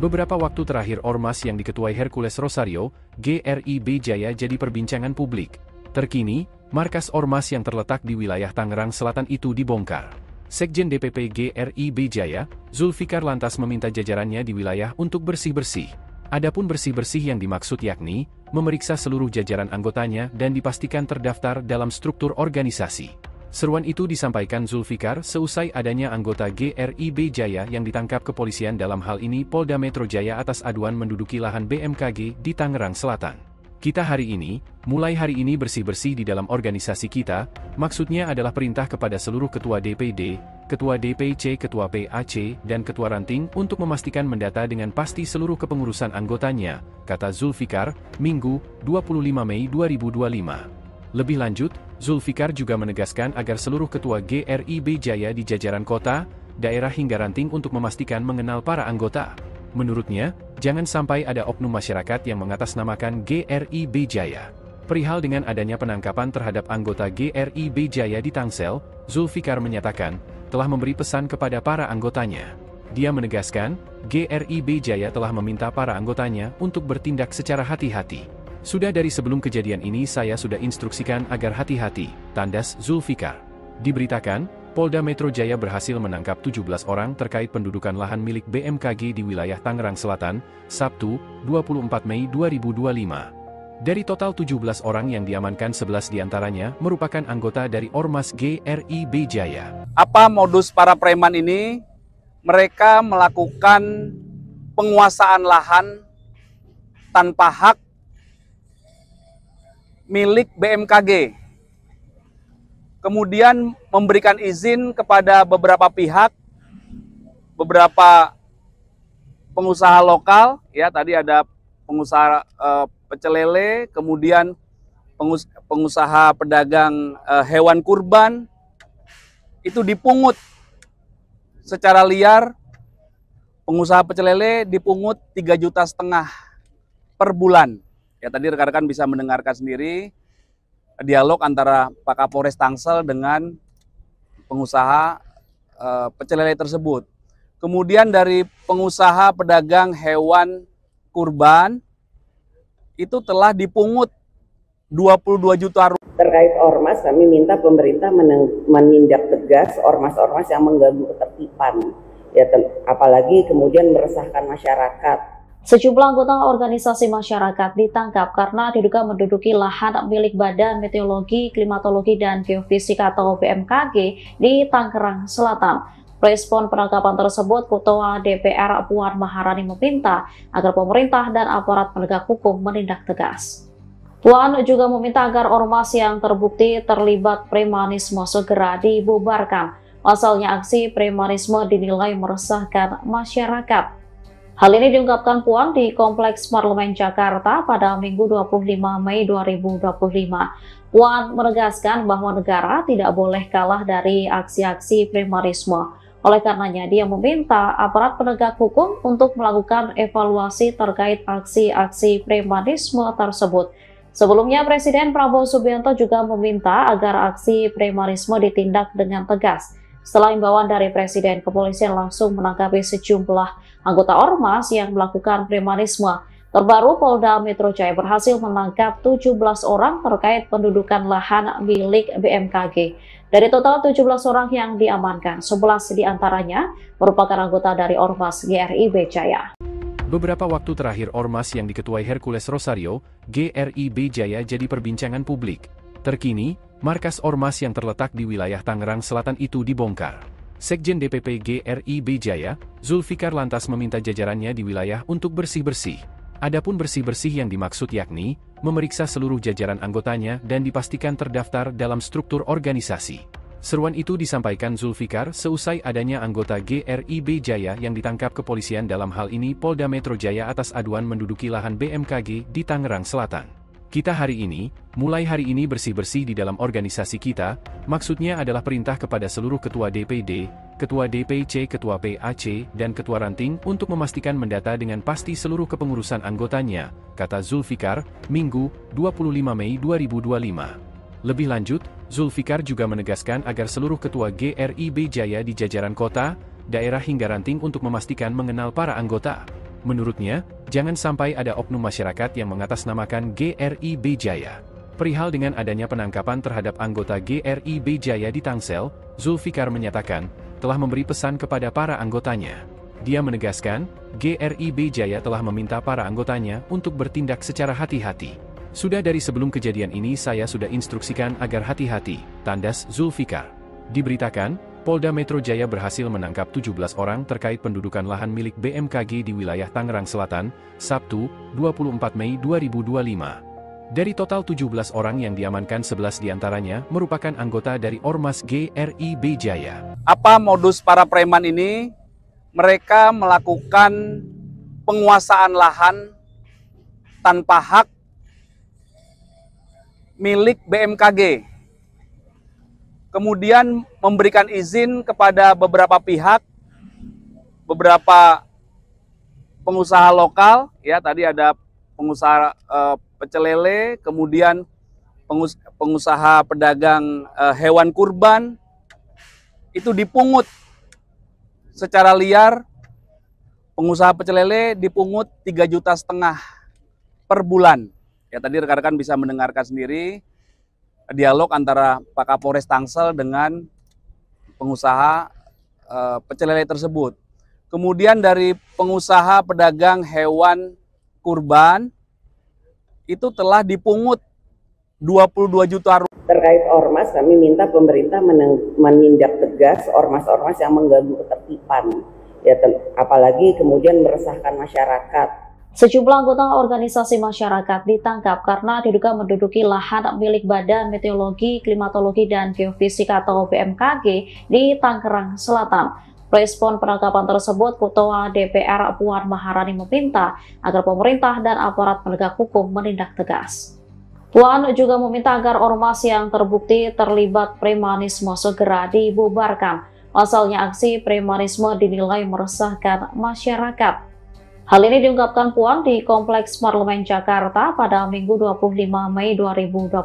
Beberapa waktu terakhir ormas yang diketuai Hercules Rosario, GRIB Jaya jadi perbincangan publik. Terkini, markas ormas yang terletak di wilayah Tangerang Selatan itu dibongkar. Sekjen DPP GRIB Jaya, Zulfikar lantas meminta jajarannya di wilayah untuk bersih-bersih. Adapun bersih-bersih yang dimaksud yakni, memeriksa seluruh jajaran anggotanya dan dipastikan terdaftar dalam struktur organisasi. Seruan itu disampaikan Zulfikar seusai adanya anggota GRIB Jaya yang ditangkap kepolisian, dalam hal ini Polda Metro Jaya, atas aduan menduduki lahan BMKG di Tangerang Selatan. Kita mulai hari ini bersih-bersih di dalam organisasi kita, maksudnya adalah perintah kepada seluruh ketua DPD, ketua DPC, ketua PAC, dan ketua ranting untuk memastikan mendata dengan pasti seluruh kepengurusan anggotanya, kata Zulfikar, Minggu, 25 Mei 2025. Lebih lanjut, Zulfikar juga menegaskan agar seluruh ketua GRIB Jaya di jajaran kota, daerah hingga ranting untuk memastikan mengenal para anggota. Menurutnya, jangan sampai ada oknum masyarakat yang mengatasnamakan GRIB Jaya. Perihal dengan adanya penangkapan terhadap anggota GRIB Jaya di Tangsel, Zulfikar menyatakan, telah memberi pesan kepada para anggotanya. Dia menegaskan, GRIB Jaya telah meminta para anggotanya untuk bertindak secara hati-hati. Sudah dari sebelum kejadian ini saya sudah instruksikan agar hati-hati, tandas Zulfikar. Diberitakan, Polda Metro Jaya berhasil menangkap 17 orang terkait pendudukan lahan milik BMKG di wilayah Tangerang Selatan, Sabtu, 24 Mei 2025. Dari total 17 orang yang diamankan, 11 diantaranya merupakan anggota dari Ormas GRIB Jaya. Apa modus para preman ini? Mereka melakukan penguasaan lahan tanpa hak milik BMKG. Kemudian memberikan izin kepada beberapa pihak, beberapa pengusaha lokal, ya tadi ada pengusaha pecel lele, kemudian pengusaha pedagang hewan kurban, itu dipungut secara liar. Pengusaha pecel lele dipungut 3,5 juta per bulan. Ya tadi rekan-rekan bisa mendengarkan sendiri dialog antara Pak Kapolres Tangsel dengan pengusaha pecel lele tersebut. Kemudian dari pengusaha pedagang hewan kurban itu telah dipungut 22 juta rupiah. Terkait ormas, kami minta pemerintah menindak tegas ormas-ormas yang mengganggu ketertiban, ya, apalagi kemudian meresahkan masyarakat. Sejumlah anggota organisasi masyarakat ditangkap karena diduga menduduki lahan milik Badan Meteorologi, Klimatologi, dan Geofisika atau BMKG di Tangerang Selatan. Respon penangkapan tersebut, Ketua DPR Puan Maharani meminta agar pemerintah dan aparat penegak hukum menindak tegas. Puan juga meminta agar ormas yang terbukti terlibat premanisme segera dibubarkan. Pasalnya aksi premanisme dinilai meresahkan masyarakat. Hal ini diungkapkan Puan di Kompleks Parlemen Jakarta pada Minggu 25 Mei 2025. Puan menegaskan bahwa negara tidak boleh kalah dari aksi-aksi premanisme. Oleh karenanya, dia meminta aparat penegak hukum untuk melakukan evaluasi terkait aksi-aksi premanisme tersebut. Sebelumnya, Presiden Prabowo Subianto juga meminta agar aksi premanisme ditindak dengan tegas. Setelah imbauan dari Presiden, kepolisian langsung menangkapi sejumlah anggota ormas yang melakukan premanisme. Terbaru, Polda Metro Jaya berhasil menangkap 17 orang terkait pendudukan lahan milik BMKG. Dari total 17 orang yang diamankan, 11 diantaranya merupakan anggota dari Ormas GRIB Jaya. Beberapa waktu terakhir Ormas yang diketuai Hercules Rosario, GRIB Jaya jadi perbincangan publik. Terkini, markas Ormas yang terletak di wilayah Tangerang Selatan itu dibongkar. Sekjen DPP GRIB Jaya, Zulfikar lantas meminta jajarannya di wilayah untuk bersih-bersih. Adapun bersih-bersih yang dimaksud yakni, memeriksa seluruh jajaran anggotanya dan dipastikan terdaftar dalam struktur organisasi. Seruan itu disampaikan Zulfikar seusai adanya anggota GRIB Jaya yang ditangkap kepolisian, dalam hal ini Polda Metro Jaya, atas aduan menduduki lahan BMKG di Tangerang Selatan. Kita mulai hari ini bersih-bersih di dalam organisasi kita, maksudnya adalah perintah kepada seluruh ketua DPD, ketua DPC, ketua PAC, dan ketua ranting untuk memastikan mendata dengan pasti seluruh kepengurusan anggotanya, kata Zulfikar, Minggu, 25 Mei 2025. Lebih lanjut, Zulfikar juga menegaskan agar seluruh ketua GRIB Jaya di jajaran kota, daerah hingga ranting untuk memastikan mengenal para anggota. Menurutnya, jangan sampai ada oknum masyarakat yang mengatasnamakan GRIB Jaya. Perihal dengan adanya penangkapan terhadap anggota GRIB Jaya di Tangsel, Zulfikar menyatakan, telah memberi pesan kepada para anggotanya. Dia menegaskan, GRIB Jaya telah meminta para anggotanya untuk bertindak secara hati-hati. Sudah dari sebelum kejadian ini saya sudah instruksikan agar hati-hati, tandas Zulfikar. Diberitakan, Polda Metro Jaya berhasil menangkap 17 orang terkait pendudukan lahan milik BMKG di wilayah Tangerang Selatan, Sabtu, 24 Mei 2025. Dari total 17 orang yang diamankan, 11 diantaranya merupakan anggota dari Ormas GRIB Jaya. Apa modus para preman ini? Mereka melakukan penguasaan lahan tanpa hak milik BMKG. Kemudian memberikan izin kepada beberapa pihak, beberapa pengusaha lokal, ya tadi ada pengusaha pecel lele, kemudian pengusaha pedagang hewan kurban, itu dipungut secara liar. Pengusaha pecel lele dipungut 3,5 juta per bulan. Ya tadi rekan-rekan bisa mendengarkan sendiri dialog antara Pak Kapolres Tangsel dengan pengusaha pecel lele tersebut. Kemudian dari pengusaha pedagang hewan kurban itu telah dipungut 22 juta rupiah. Terkait ormas, kami minta pemerintah menindak tegas ormas-ormas yang mengganggu ketertiban, ya, apalagi kemudian meresahkan masyarakat. Sejumlah anggota organisasi masyarakat ditangkap karena diduga menduduki lahan milik Badan Meteorologi, Klimatologi, dan Geofisika atau BMKG di Tangerang Selatan. Respon penangkapan tersebut, Ketua DPR Puan Maharani meminta agar pemerintah dan aparat penegak hukum menindak tegas. Puan juga meminta agar ormas yang terbukti terlibat premanisme segera dibubarkan. Pasalnya aksi premanisme dinilai meresahkan masyarakat. Hal ini diungkapkan Puan di Kompleks Parlemen Jakarta pada Minggu 25 Mei 2025.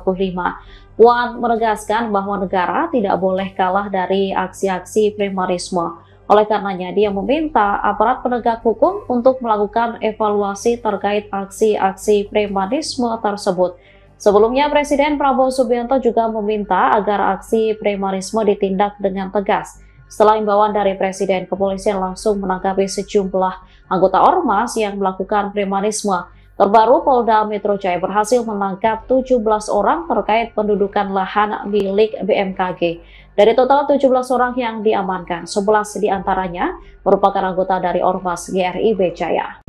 Puan menegaskan bahwa negara tidak boleh kalah dari aksi-aksi premanisme. Oleh karenanya, dia meminta aparat penegak hukum untuk melakukan evaluasi terkait aksi-aksi premanisme tersebut. Sebelumnya, Presiden Prabowo Subianto juga meminta agar aksi premanisme ditindak dengan tegas. Setelah imbauan dari Presiden, kepolisian langsung menangkapi sejumlah anggota ormas yang melakukan premanisme. Terbaru, Polda Metro Jaya berhasil menangkap 17 orang terkait pendudukan lahan milik BMKG. Dari total 17 orang yang diamankan, 11 diantaranya merupakan anggota dari Ormas GRIB Jaya.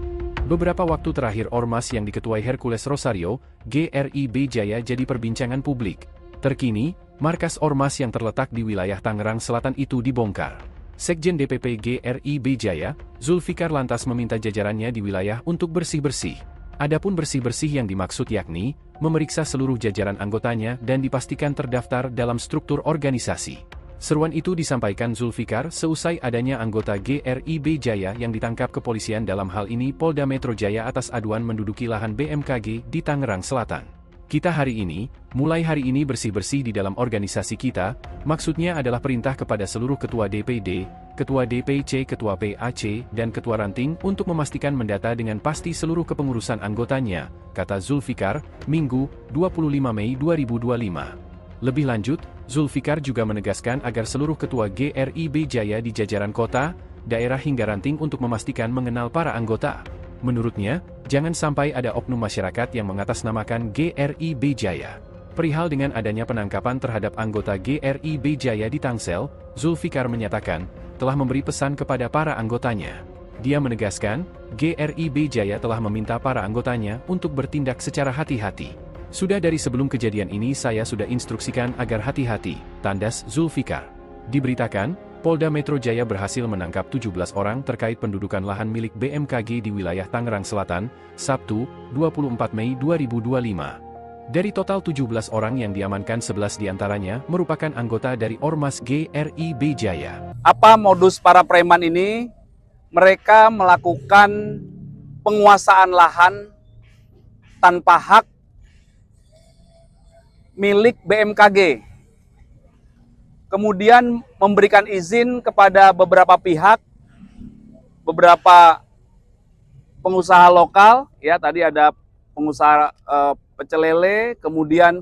Beberapa waktu terakhir Ormas yang diketuai Hercules Rosario, GRIB Jaya jadi perbincangan publik. Terkini, markas Ormas yang terletak di wilayah Tangerang Selatan itu dibongkar. Sekjen DPP GRIB Jaya, Zulfikar lantas meminta jajarannya di wilayah untuk bersih-bersih. Adapun bersih-bersih yang dimaksud yakni, memeriksa seluruh jajaran anggotanya dan dipastikan terdaftar dalam struktur organisasi. Seruan itu disampaikan Zulfikar seusai adanya anggota GRIB Jaya yang ditangkap kepolisian, dalam hal ini Polda Metro Jaya, atas aduan menduduki lahan BMKG di Tangerang Selatan. Kita hari ini, mulai hari ini bersih-bersih di dalam organisasi kita, maksudnya adalah perintah kepada seluruh ketua DPD, ketua DPC, ketua PAC, dan ketua ranting untuk memastikan mendata dengan pasti seluruh kepengurusan anggotanya, kata Zulfikar, Minggu, 25 Mei 2025. Lebih lanjut, Zulfikar juga menegaskan agar seluruh ketua GRIB Jaya di jajaran kota, daerah hingga ranting untuk memastikan mengenal para anggota. Menurutnya, jangan sampai ada oknum masyarakat yang mengatasnamakan GRIB Jaya. Perihal dengan adanya penangkapan terhadap anggota GRIB Jaya di Tangsel, Zulfikar menyatakan, telah memberi pesan kepada para anggotanya. Dia menegaskan, GRIB Jaya telah meminta para anggotanya untuk bertindak secara hati-hati. Sudah dari sebelum kejadian ini saya sudah instruksikan agar hati-hati, tandas Zulfikar. Diberitakan, Polda Metro Jaya berhasil menangkap 17 orang terkait pendudukan lahan milik BMKG di wilayah Tangerang Selatan, Sabtu, 24 Mei 2025. Dari total 17 orang yang diamankan, 11 diantaranya merupakan anggota dari Ormas GRIB Jaya. Apa modus para preman ini? Mereka melakukan penguasaan lahan tanpa hak milik BMKG. Kemudian memberikan izin kepada beberapa pihak, beberapa pengusaha lokal, ya tadi ada pengusaha pecel lele, kemudian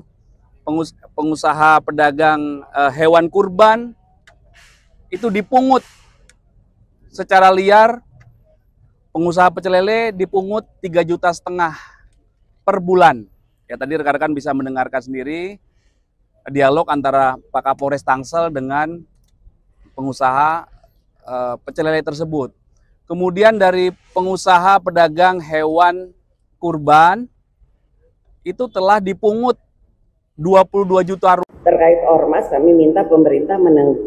pengusaha pedagang hewan kurban, itu dipungut secara liar. Pengusaha pecel lele dipungut 3,5 juta per bulan. Ya tadi rekan-rekan bisa mendengarkan sendiri dialog antara Pak Kapolres Tangsel dengan pengusaha pecel lele tersebut. Kemudian dari pengusaha pedagang hewan kurban itu telah dipungut 22 juta rupiah. Terkait ormas, kami minta pemerintah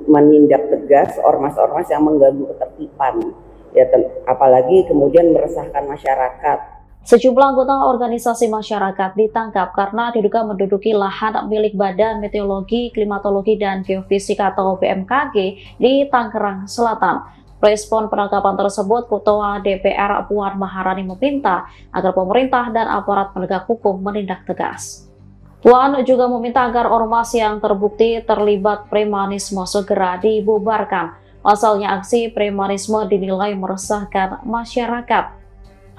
menindak tegas ormas-ormas yang mengganggu ketertiban, ya, apalagi kemudian meresahkan masyarakat. Sejumlah anggota organisasi masyarakat ditangkap karena diduga menduduki lahan milik Badan Meteorologi, Klimatologi, dan Geofisika atau BMKG di Tangerang Selatan. Respon penangkapan tersebut, Ketua DPR Puan Maharani meminta agar pemerintah dan aparat penegak hukum menindak tegas. Puan juga meminta agar ormas yang terbukti terlibat premanisme segera dibubarkan. Pasalnya aksi premanisme dinilai meresahkan masyarakat.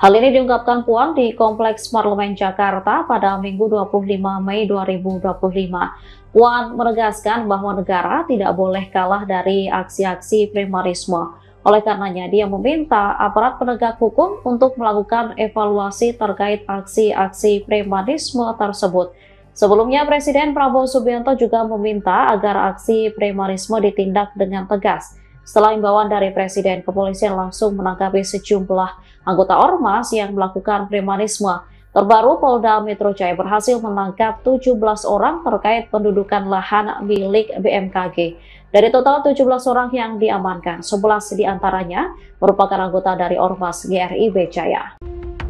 Hal ini diungkapkan Puan di Kompleks Parlemen Jakarta pada Minggu 25 Mei 2025. Puan menegaskan bahwa negara tidak boleh kalah dari aksi-aksi premanisme. Oleh karenanya, dia meminta aparat penegak hukum untuk melakukan evaluasi terkait aksi-aksi premanisme tersebut. Sebelumnya, Presiden Prabowo Subianto juga meminta agar aksi premanisme ditindak dengan tegas. Setelah imbauan dari Presiden, kepolisian langsung menangkapi sejumlah anggota ormas yang melakukan premanisme. Terbaru, Polda Metro Jaya berhasil menangkap 17 orang terkait pendudukan lahan milik BMKG. Dari total 17 orang yang diamankan, 11 diantaranya merupakan anggota dari Ormas GRIB Jaya.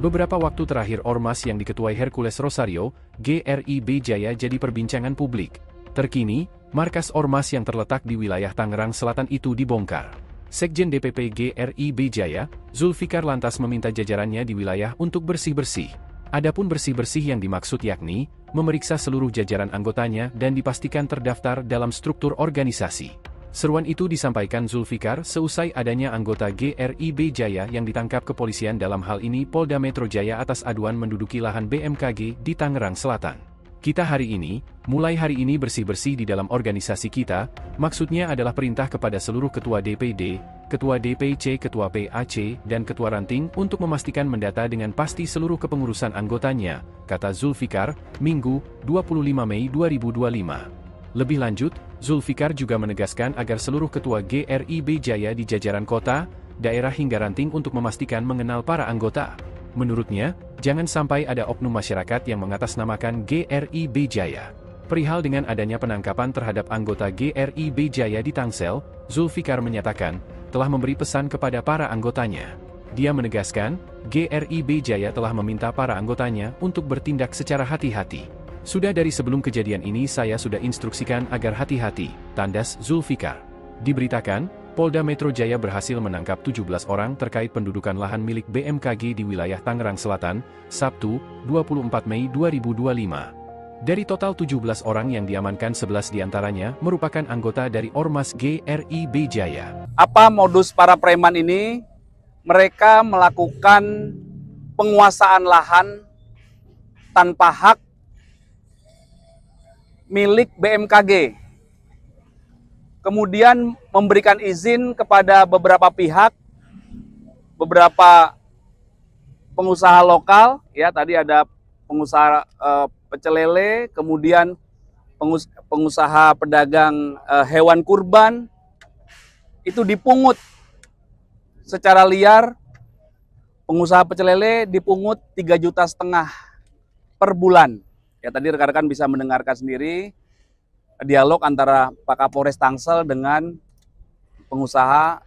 Beberapa waktu terakhir Ormas yang diketuai Hercules Rosario, GRIB Jaya jadi perbincangan publik. Terkini, markas Ormas yang terletak di wilayah Tangerang Selatan itu dibongkar. Sekjen DPP GRIB Jaya, Zulfikar lantas meminta jajarannya di wilayah untuk bersih-bersih. Adapun bersih-bersih yang dimaksud yakni, memeriksa seluruh jajaran anggotanya dan dipastikan terdaftar dalam struktur organisasi. Seruan itu disampaikan Zulfikar seusai adanya anggota GRIB Jaya yang ditangkap kepolisian, dalam hal ini Polda Metro Jaya, atas aduan menduduki lahan BMKG di Tangerang Selatan. Kita hari ini, mulai hari ini bersih-bersih di dalam organisasi kita, maksudnya adalah perintah kepada seluruh ketua DPD, ketua DPC, ketua PAC, dan ketua ranting untuk memastikan mendata dengan pasti seluruh kepengurusan anggotanya, kata Zulfikar, Minggu, 25 Mei 2025. Lebih lanjut, Zulfikar juga menegaskan agar seluruh ketua GRIB Jaya di jajaran kota, daerah hingga ranting untuk memastikan mengenal para anggota. Menurutnya, jangan sampai ada oknum masyarakat yang mengatasnamakan GRIB Jaya. Perihal dengan adanya penangkapan terhadap anggota GRIB Jaya di Tangsel, Zulfikar menyatakan, telah memberi pesan kepada para anggotanya. Dia menegaskan, GRIB Jaya telah meminta para anggotanya untuk bertindak secara hati-hati. Sudah dari sebelum kejadian ini saya sudah instruksikan agar hati-hati, tandas Zulfikar. Diberitakan, Polda Metro Jaya berhasil menangkap 17 orang terkait pendudukan lahan milik BMKG di wilayah Tangerang Selatan, Sabtu, 24 Mei 2025. Dari total 17 orang yang diamankan, 11 diantaranya merupakan anggota dari Ormas GRIB Jaya. Apa modus para preman ini? Mereka melakukan penguasaan lahan tanpa hak milik BMKG. Kemudian memberikan izin kepada beberapa pihak, beberapa pengusaha lokal, ya tadi ada pengusaha pecel lele, kemudian pengusaha pedagang hewan kurban, itu dipungut secara liar. Pengusaha pecel lele dipungut 3,5 juta per bulan. Ya tadi rekan-rekan bisa mendengarkan sendiri dialog antara Pak Kapolres Tangsel dengan pengusaha